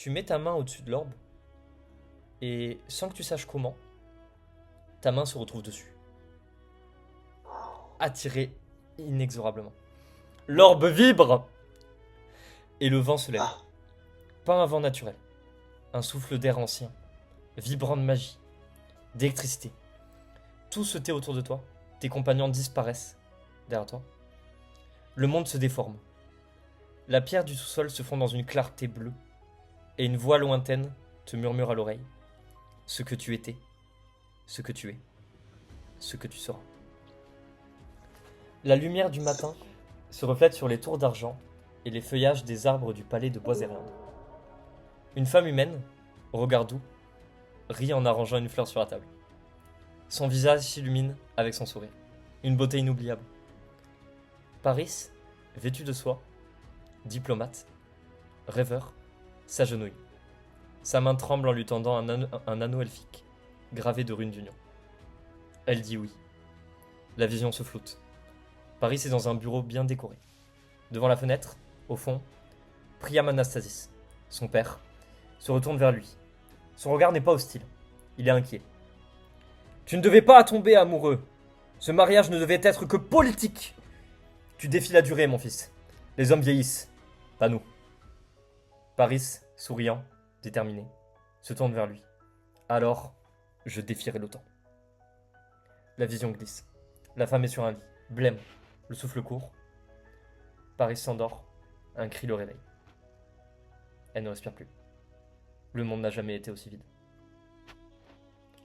Tu mets ta main au-dessus de l'orbe et sans que tu saches comment, ta main se retrouve dessus, attirée inexorablement. L'orbe vibre et le vent se lève. Ah, Pas un vent naturel, un souffle d'air ancien, vibrant de magie, d'électricité. Tout se tait autour de toi, tes compagnons disparaissent derrière toi. Le monde se déforme. La pierre du sous-sol se fond dans une clarté bleue et une voix lointaine te murmure à l'oreille ce que tu étais, ce que tu es, ce que tu seras. La lumière du matin se reflète sur les tours d'argent et les feuillages des arbres du palais de Boiséréandre. Une femme humaine, au regard doux, rit en arrangeant une fleur sur la table. Son visage s'illumine avec son sourire. Une beauté inoubliable. Paris, vêtu de soie, diplomate, rêveur, s'agenouille. Sa main tremble en lui tendant un anneau elfique, gravé de runes d'union. Elle dit oui. La vision se floute. Paris est dans un bureau bien décoré. Devant la fenêtre, au fond, Priam Anastasis, son père, se retourne vers lui. Son regard n'est pas hostile. Il est inquiet. Tu ne devais pas tomber amoureux. Ce mariage ne devait être que politique. Tu défies la durée, mon fils. Les hommes vieillissent. Pas nous. Paris, souriant, déterminé, se tourne vers lui. Alors, je défierai le temps. La vision glisse. La femme est sur un lit, blême, le souffle court. Paris s'endort. Un cri le réveille. Elle ne respire plus. Le monde n'a jamais été aussi vide.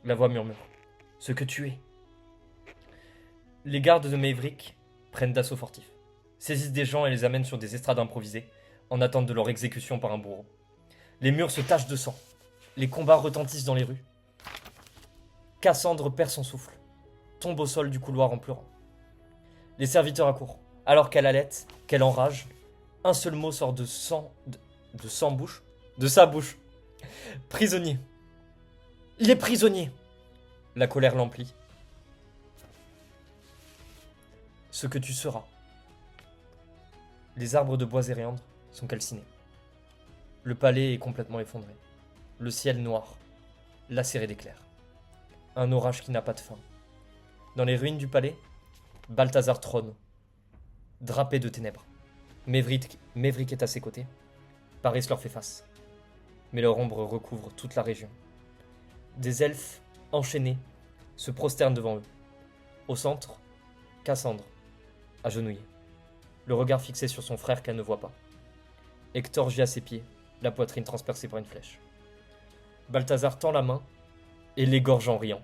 La voix murmure. Ce que tu es. Les gardes de Maverick prennent d'assaut fortif, saisissent des gens et les amènent sur des estrades improvisées, en attente de leur exécution par un bourreau. Les murs se tachent de sang. Les combats retentissent dans les rues. Cassandre perd son souffle, tombe au sol du couloir en pleurant. Les serviteurs accourent. Alors qu'elle halète, qu'elle enrage, un seul mot sort de sa bouche. Prisonnier. Il est prisonnier. La colère l'emplit. Ce que tu seras. Les arbres de Boiséréandre sont calcinés. Le palais est complètement effondré. Le ciel noir, lacéré d'éclairs. Un orage qui n'a pas de fin. Dans les ruines du palais, Balthazar trône, drapé de ténèbres. Maverick est à ses côtés. Paris leur fait face. Mais leur ombre recouvre toute la région. Des elfes, enchaînés, se prosternent devant eux. Au centre, Cassandre, agenouillée, le regard fixé sur son frère qu'elle ne voit pas. Hector gît à ses pieds, la poitrine transpercée par une flèche. Balthazar tend la main et l'égorge en riant.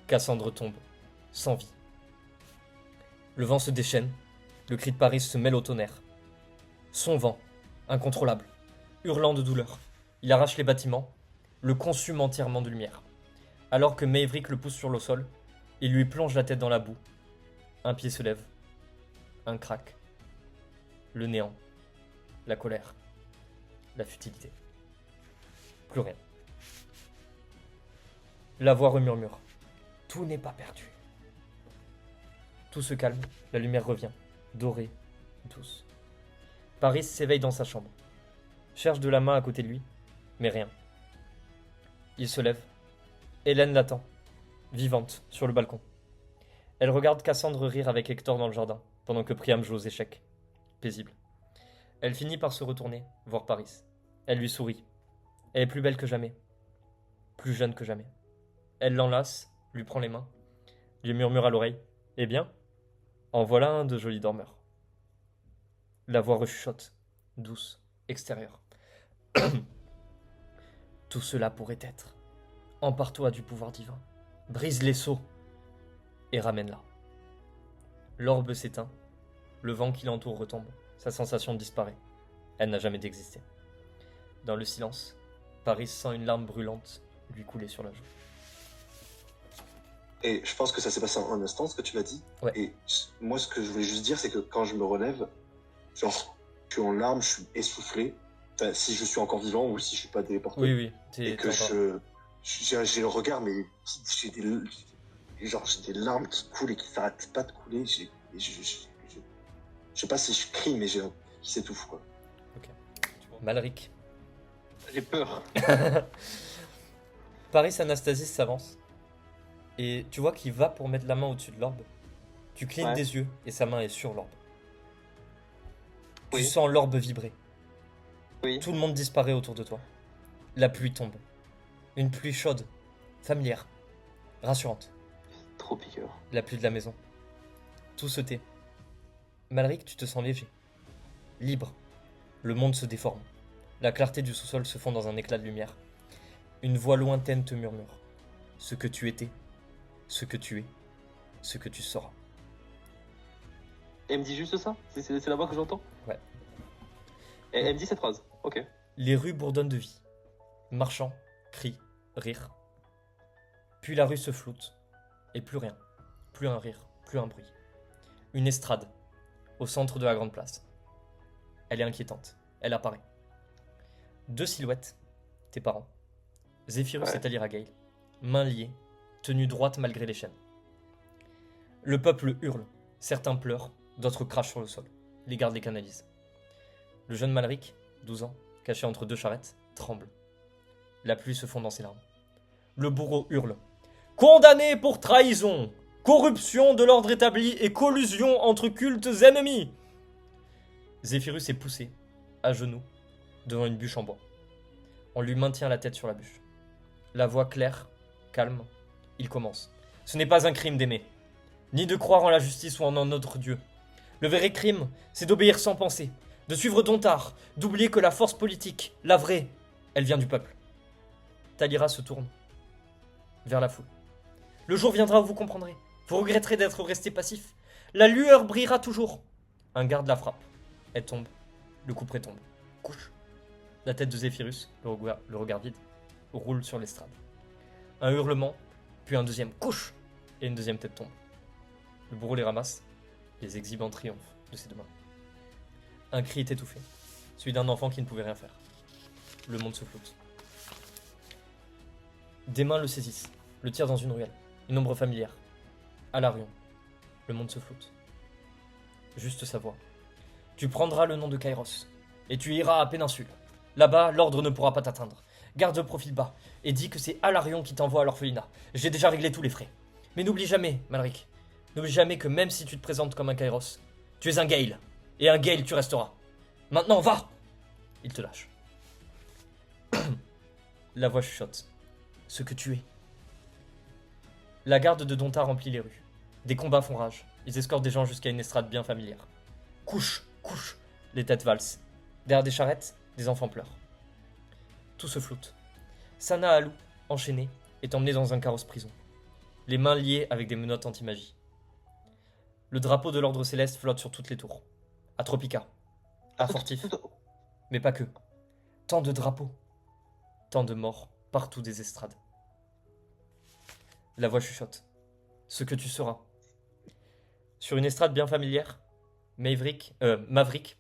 Cassandre tombe, sans vie. Le vent se déchaîne, le cri de Paris se mêle au tonnerre. Son vent, incontrôlable, hurlant de douleur. Il arrache les bâtiments, le consume entièrement de lumière. Alors que Maverick le pousse sur le sol, il lui plonge la tête dans la boue. Un pied se lève, un crack, le néant, la colère, la futilité. Plus rien. La voix remurmure. Tout n'est pas perdu. Tout se calme, la lumière revient, dorée, douce. Paris s'éveille dans sa chambre, cherche de la main à côté de lui, mais rien. Il se lève. Hélène l'attend, vivante, sur le balcon. Elle regarde Cassandre rire avec Hector dans le jardin, pendant que Priam joue aux échecs. Paisible. Elle finit par se retourner, voir Paris. Elle lui sourit. Elle est plus belle que jamais, plus jeune que jamais. Elle l'enlace, lui prend les mains, lui murmure à l'oreille. Eh bien, en voilà un de joli dormeur. La voix rechuchote, douce, extérieure. Tout cela pourrait être. Empare-toi du pouvoir divin, brise les sceaux et ramène-la. L'orbe s'éteint, le vent qui l'entoure retombe, sa sensation disparaît. Elle n'a jamais d'exister. Dans le silence, Paris sent une larme brûlante lui couler sur la joue. et je pense que ça s'est passé en un instant, ce que tu m'as dit. Ouais. Et moi, ce que je voulais juste dire, c'est que quand je me relève, genre, je suis en larmes, je suis essoufflé. Enfin, si je suis encore vivant ou si je suis pas téléporté. Oui, Et que j'ai le regard, mais j'ai des larmes qui coulent et qui s'arrêtent pas de couler. Je sais pas si je crie, mais j'étouffe, quoi. Ok. Malric, J'ai peur. Paris Anastasis s'avance. Et tu vois qu'il va pour mettre la main au-dessus de l'orbe. Tu clignes Ouais. des yeux et sa main est sur l'orbe. Tu Oui. sens l'orbe vibrer. Oui. Tout le monde disparaît autour de toi. La pluie tombe. Une pluie chaude, familière, rassurante. Trop piqueur. La pluie de la maison. Tout se tait. Malric, tu te sens léger. Libre. Le monde se déforme. La clarté du sous-sol se fond dans un éclat de lumière. Une voix lointaine te murmure. Ce que tu étais, ce que tu es, ce que tu seras. Et elle me dit juste ça? C'est là-bas que j'entends? Ouais. Et elle me dit cette phrase. Ok. Les rues bourdonnent de vie. Marchands, cris, rires. Puis la rue se floute. Et plus rien. Plus un rire, plus un bruit. Une estrade, au centre de la grande place. Elle est inquiétante. Elle apparaît. Deux silhouettes, tes parents. Zéphirus Ouais. et Talira Gale, mains liées, tenues droites malgré les chaînes. Le peuple hurle. Certains pleurent, d'autres crachent sur le sol. Les gardes les canalisent. Le jeune Malric, 12 ans, caché entre deux charrettes, tremble. La pluie se fond dans ses larmes. Le bourreau hurle. Condamné pour trahison, corruption de l'ordre établi et collusion entre cultes ennemis. Zéphirus est poussé, à genoux, devant une bûche en bois. On lui maintient la tête sur la bûche. La voix claire, calme, il commence. Ce n'est pas un crime d'aimer, ni de croire en la justice ou en un autre Dieu. Le vrai crime, c'est d'obéir sans penser, de suivre Dontar, d'oublier que la force politique, la vraie, elle vient du peuple. Talira se tourne vers la foule. Le jour viendra où vous comprendrez. Vous regretterez d'être resté passif. La lueur brillera toujours. Un garde la frappe. Elle tombe. Le couperet tombe. Couche. La tête de Zéphirus, le regard vide, roule sur l'estrade. Un hurlement, puis un deuxième couche, et une deuxième tête tombe. Le bourreau les ramasse, les exhibe en triomphe de ses deux mains. Un cri est étouffé, celui d'un enfant qui ne pouvait rien faire. Le monde se flotte. Des mains le saisissent, le tirent dans une ruelle, une ombre familière. Alarion, le monde se flotte. Juste sa voix. Tu prendras le nom de Kairos, et tu iras à Péninsule. Là-bas, l'ordre ne pourra pas t'atteindre. Garde le profil bas, et dis que c'est Alarion qui t'envoie à l'orphelinat. J'ai déjà réglé tous les frais. Mais n'oublie jamais, Malric, n'oublie jamais que même si tu te présentes comme un Kairos, tu es un Gale, et un Gale tu resteras. Maintenant, va! Il te lâche. La voix chuchote. Ce que tu es. La garde de Dontar remplit les rues. Des combats font rage. Ils escortent des gens jusqu'à une estrade bien familière. Couche, couche. Les têtes valsent. Derrière des charrettes, des enfants pleurent. Tout se floute. Sana Alou, enchaînée, est emmenée dans un carrosse prison. Les mains liées avec des menottes anti-magie. Le drapeau de l'ordre céleste flotte sur toutes les tours. À Tropica. À Fortif. Mais pas que. Tant de drapeaux. Tant de morts partout des estrades. La voix chuchote. Ce que tu seras. Sur une estrade bien familière, Malric. Malric.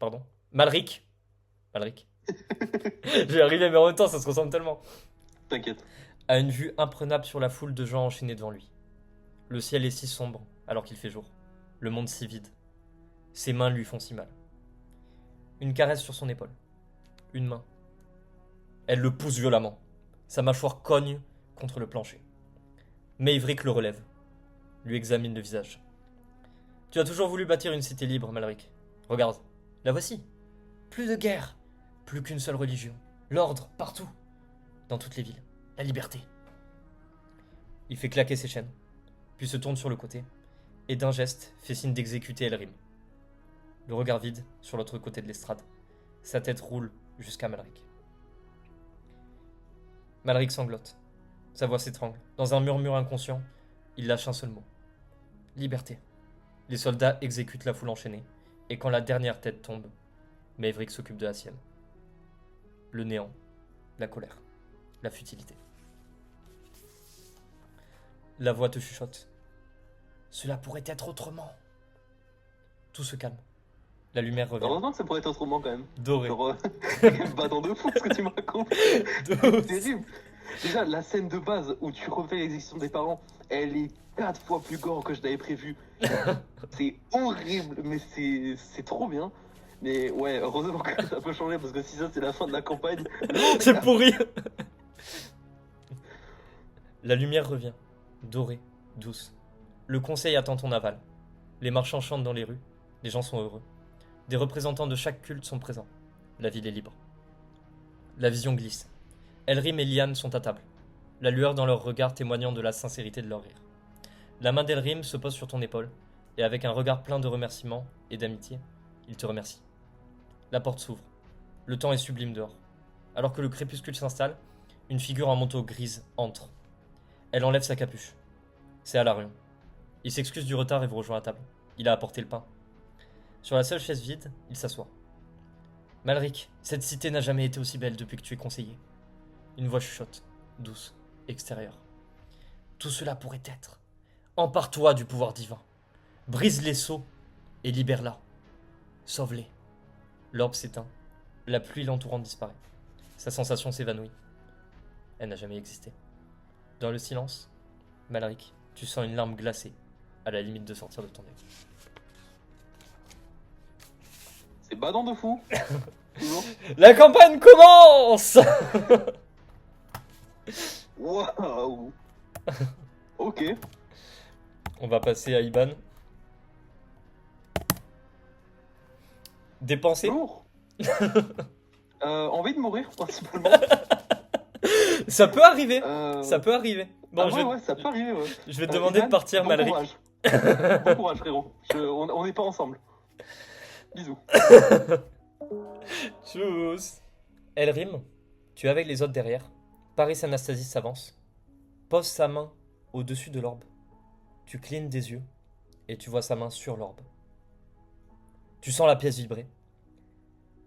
Je vais arriver, mais en même temps, ça se ressemble tellement. T'inquiète. A une vue imprenable sur la foule de gens enchaînés devant lui. Le ciel est si sombre alors qu'il fait jour. Le monde si vide. Ses mains lui font si mal. Une caresse sur son épaule. Une main. Elle le pousse violemment. Sa mâchoire cogne contre le plancher. Maevrick le relève. Lui examine le visage. Tu as toujours voulu bâtir une cité libre, Malric. Regarde, la voici. Plus de guerre. Plus qu'une seule religion. L'ordre, partout. Dans toutes les villes. La liberté. Il fait claquer ses chaînes, puis se tourne sur le côté, et d'un geste fait signe d'exécuter Elrim. Le regard vide sur l'autre côté de l'estrade. Sa tête roule jusqu'à Malric. Malric sanglote. Sa voix s'étrangle. Dans un murmure inconscient, il lâche un seul mot. Liberté. Les soldats exécutent la foule enchaînée, et quand la dernière tête tombe, Maevrick s'occupe de la sienne. Le néant, la colère, la futilité. La voix te chuchote. Cela pourrait être autrement. Tout se calme. La lumière revient. Heureusement que ça pourrait être autrement quand même. Doré. Genre, badant de fou ce que tu me racontes. Doré. C'est terrible. Déjà, la scène de base où tu refais l'exécution des parents, elle est 4 fois plus gore que je l'avais prévu. C'est horrible, mais c'est trop bien. Mais ouais, heureusement que ça peut changer parce que si ça c'est la fin de la campagne. C'est pourri. La lumière revient, dorée, douce. Le conseil attend ton aval. Les marchands chantent dans les rues, les gens sont heureux. Des représentants de chaque culte sont présents. La ville est libre. La vision glisse. Elrim et Liane sont à table, la lueur dans leurs regards témoignant de la sincérité de leur rire. La main d'Elrim se pose sur ton épaule, et avec un regard plein de remerciements et d'amitié, il te remercie. La porte s'ouvre. Le temps est sublime dehors. Alors que le crépuscule s'installe, une figure en manteau grise entre. Elle enlève sa capuche. C'est Alarion. Il s'excuse du retard et vous rejoint à table. Il a apporté le pain. Sur la seule chaise vide, il s'assoit. Malric, cette cité n'a jamais été aussi belle depuis que tu es conseiller. Une voix chuchote, douce, extérieure. Tout cela pourrait être. Empare-toi du pouvoir divin. Brise les sceaux et libère-la. Sauve-les. L'orbe s'éteint. La pluie l'entourant disparaît. Sa sensation s'évanouit. Elle n'a jamais existé. Dans le silence, Malric, tu sens une larme glacée, à la limite de sortir de ton œil. C'est badant de fou. Toujours. La campagne commence. Waouh. Ok. On va passer à Iban. Dépenser. Lourd. Envie de mourir principalement. Ça peut arriver. Euh, Ça peut arriver. Bon, ah je ouais, vais, ouais, ça peut arriver. Ouais. je vais te demander Ivan, de partir, bon Malric. courage. Bon courage, frérot. On n'est pas ensemble. Bisous. Tchuss. Elrim, tu es avec les autres derrière. Paris Anastasis s'avance. Pose sa main au-dessus de l'orbe. Tu clignes des yeux et tu vois sa main sur l'orbe. Tu sens la pièce vibrer.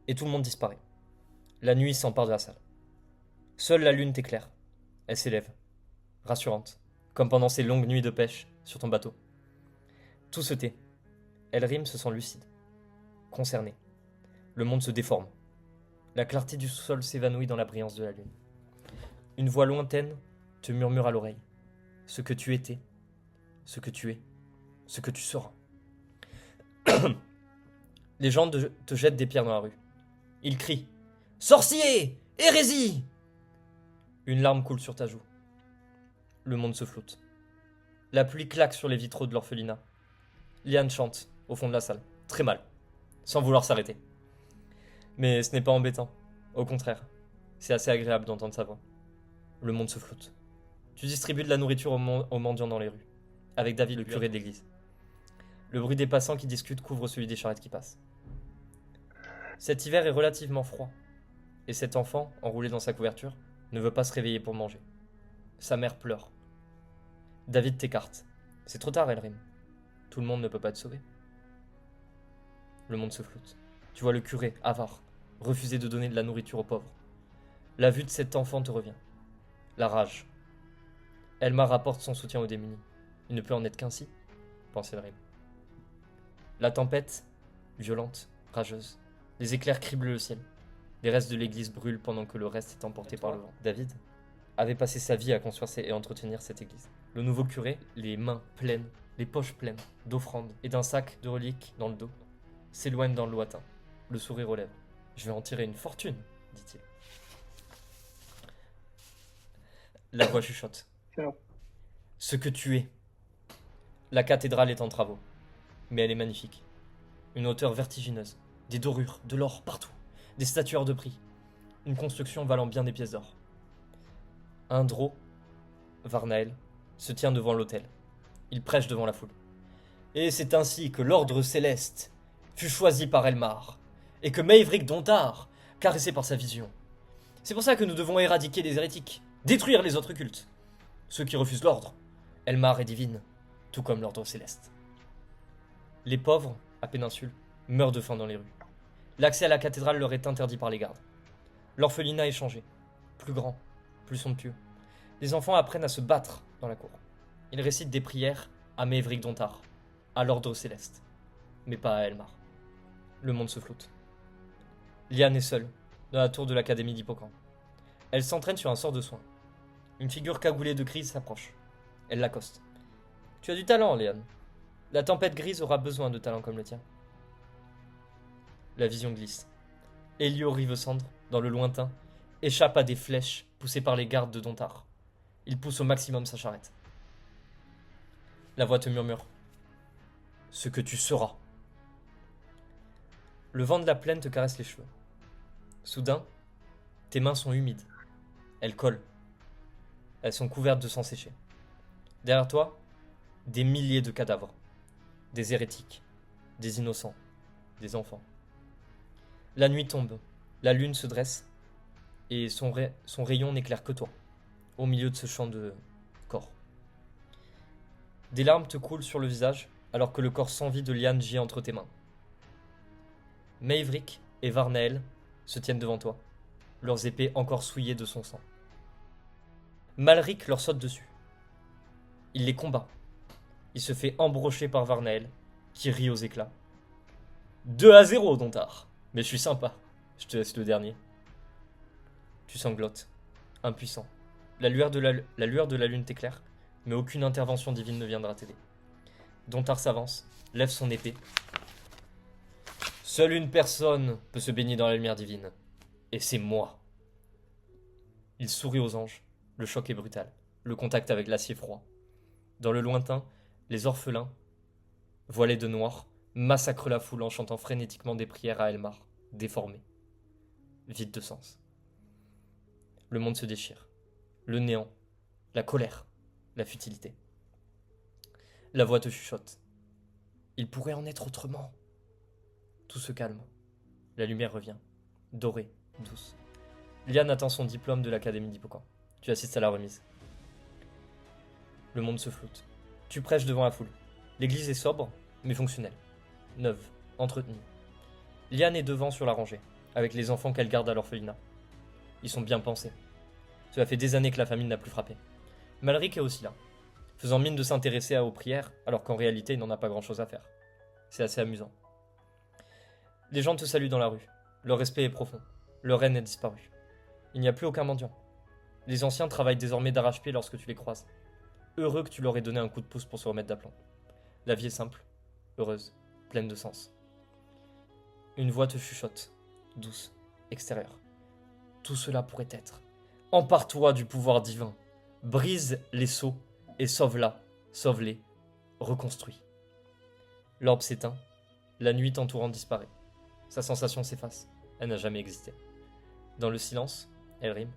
Et tout le monde disparaît. La nuit s'empare de la salle. Seule la lune t'éclaire. Elle s'élève, rassurante, comme pendant ces longues nuits de pêche sur ton bateau. Tout se tait. Elrim se sent lucide, concerné. Le monde se déforme. La clarté du sous-sol s'évanouit dans la brillance de la lune. Une voix lointaine te murmure à l'oreille. Ce que tu étais, ce que tu es, ce que tu seras. Les gens te jettent des pierres dans la rue. Ils crient « Sorcier! Hérésie !» Une larme coule sur ta joue. Le monde se flotte. La pluie claque sur les vitraux de l'orphelinat. Liane chante au fond de la salle, très mal, sans vouloir s'arrêter. Mais ce n'est pas embêtant. Au contraire, c'est assez agréable d'entendre sa voix. Le monde se flotte. Tu distribues de la nourriture aux mendiants dans les rues, avec David, le curé de l'église. Le bruit des passants qui discutent couvre celui des charrettes qui passent. Cet hiver est relativement froid, et cet enfant, enroulé dans sa couverture, ne veut pas se réveiller pour manger. Sa mère pleure. David t'écarte. C'est trop tard, Elrim. Tout le monde ne peut pas te sauver. Le monde se flotte. Tu vois le curé, avare, refuser de donner de la nourriture aux pauvres. La vue de cet enfant te revient. La rage. Elmar rapporte son soutien aux démunis. Il ne peut en être qu'ainsi, pense Elrim. La tempête, violente, rageuse. Les éclairs criblent le ciel. Les restes de l'église brûlent pendant que le reste est emporté par le vent. David avait passé sa vie à construire et entretenir cette église. Le nouveau curé, les mains pleines, les poches pleines d'offrandes et d'un sac de reliques dans le dos, s'éloigne dans le lointain, le sourire aux lèvres. « Je vais en tirer une fortune, dit-il. » La voix chuchote. « Ce que tu es. » La cathédrale est en travaux, mais elle est magnifique. Une hauteur vertigineuse, des dorures, de l'or partout, des statues hors de prix, une construction valant bien des pièces d'or. Un drô, Varnael, se tient devant l'autel. Il prêche devant la foule. Et c'est ainsi que l'ordre céleste fut choisi par Elmar, et que Maevric Dontar, caressé par sa vision. C'est pour ça que nous devons éradiquer les hérétiques, détruire les autres cultes. Ceux qui refusent l'ordre, Elmar est divine, tout comme l'ordre céleste. Les pauvres, à péninsule, meurent de faim dans les rues. L'accès à la cathédrale leur est interdit par les gardes. L'orphelinat est changé, plus grand, plus somptueux. Les enfants apprennent à se battre dans la cour. Ils récitent des prières à Maevric Dontar, à l'ordre céleste, mais pas à Elmar. Le monde se flotte. Liane est seule, dans la tour de l'académie d'Hippocampe. Elle s'entraîne sur un sort de soin. Une figure cagoulée de grise s'approche. Elle l'accoste. « Tu as du talent, Liane. La tempête grise aura besoin de talent comme le tien. » La vision glisse. Elio Rivesandre, dans le lointain, échappe à des flèches poussées par les gardes de Dontar. Il pousse au maximum sa charrette. La voix te murmure. Ce que tu seras. Le vent de la plaine te caresse les cheveux. Soudain, tes mains sont humides. Elles collent. Elles sont couvertes de sang séché. Derrière toi, des milliers de cadavres. Des hérétiques. Des innocents. Des enfants. La nuit tombe. La lune se dresse. Et son rayon n'éclaire que toi. Au milieu de ce champ de corps. Des larmes te coulent sur le visage alors que le corps sans vie de Liane gît entre tes mains. Maevrick et Varnael se tiennent devant toi, leurs épées encore souillées de son sang. Malric leur saute dessus. Il les combat. Il se fait embrocher par Varnael, qui rit aux éclats. 2-0, Dontar. Mais je suis sympa. Je te laisse le dernier. Tu sanglotes, impuissant. La lueur de la lune t'éclaire, mais aucune intervention divine ne viendra t'aider. Dontar s'avance, lève son épée. Seule une personne peut se baigner dans la lumière divine, et c'est moi. Il sourit aux anges. Le choc est brutal. Le contact avec l'acier froid. Dans le lointain, les orphelins, voilés de noir, massacrent la foule en chantant frénétiquement des prières à Elmar, déformé, vide de sens. Le monde se déchire. Le néant, la colère, la futilité. La voix te chuchote. Il pourrait en être autrement. Tout se calme. La lumière revient, dorée, douce. Liane attend son diplôme de l'Académie d'Hippocan. Tu assistes à la remise. Le monde se floute. Tu prêches devant la foule. L'église est sobre, mais fonctionnelle. Neuve, entretenue. Liane est devant sur la rangée, avec les enfants qu'elle garde à l'orphelinat. Ils sont bien pensés. Cela fait des années que la famine n'a plus frappé. Malric est aussi là, faisant mine de s'intéresser aux prières, alors qu'en réalité il n'en a pas grand-chose à faire. C'est assez amusant. Les gens te saluent dans la rue. Leur respect est profond. Leur haine est disparue. Il n'y a plus aucun mendiant. Les anciens travaillent désormais d'arrache-pied lorsque tu les croises. Heureux que tu leur aies donné un coup de pouce pour se remettre d'aplomb. La vie est simple, heureuse, pleine de sens. Une voix te chuchote, douce, extérieure. Tout cela pourrait être. Empare-toi du pouvoir divin. Brise les sceaux et sauve-la, sauve-les, reconstruis. L'orbe s'éteint. La nuit t'entourant disparaît. Sa sensation s'efface. Elle n'a jamais existé. Dans le silence, elle rime.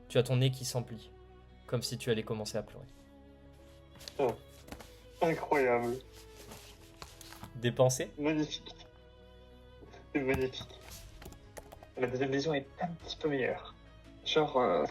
Tu as ton nez qui s'emplit, comme si tu allais commencer à pleurer. Oh, incroyable. Des pensées? Magnifique. C'est magnifique. La deuxième vision est un petit peu meilleure. Genre...